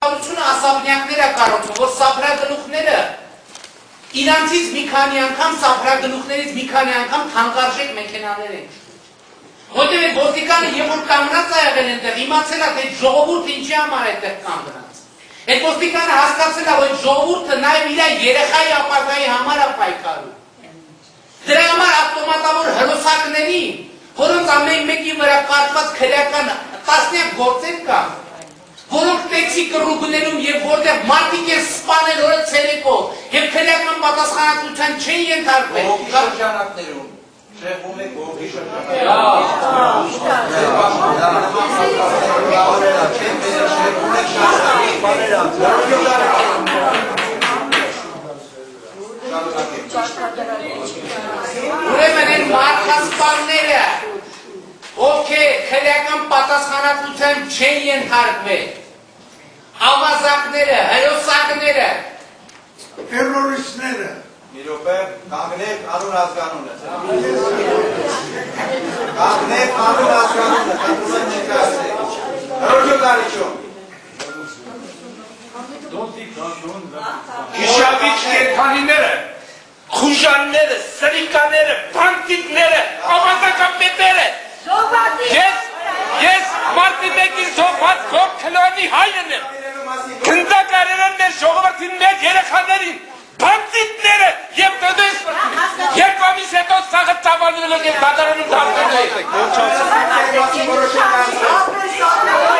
Ասաբնյակները կառուցում, որ սափրագլուխները իրանցից մի քանի անգամ սափրագլուխներից մի քանի անգամ թանկարժեք մեքենաներ են։ Որտեղ այդ ոստիկանը երբ որ կանգնած է եղել այնտեղ, իմացել է, թե ժողովուրդը ինչի համար է այդտեղ կանգնած։ Այդ ոստիկանը հասկացել է, որ այդ ժողովուրդը նաև իր երեխայի ապագայի համար է պայքարում։ Դրա համար ավտոմատավոր հրոսակների, որոնց ամեն մեկի վրա կառված քրեական տասնյակ գործեր կան, որոնք տեքսի կռուգներում և որտեղ մարդիկ են սպանել օրը ցերեկով և քրեական պատասխանատվության չեն ենթարկվել։ Գողի շրջանակներում շեղվում է գողի Ուրեմն են մարդասպանները, ովքեր քրեական պատասխանատվության չեն ենթարկվել, ավազակները, հրոսակները, տերորիստները, մի րոպե, կանգնեք անուն ազգանունը։ Կանգնեք անուն ազգանունը, կանգնում են ներկայացրեք։ Հրոջո Գարիչում։ Հիշավիչ կենդանիները, խուժանները, սրիկաները, բանտիկները, ավազակապետերը, ես մարդի մեկին զոհված գող քլոնի հայրն եմ, քնդակարերը մեր ժողովրդին մեր երեխաներին, բանտիկները և դոդես երբ ամիս հետո սաղը ծավալները և դատարանում դարձել է։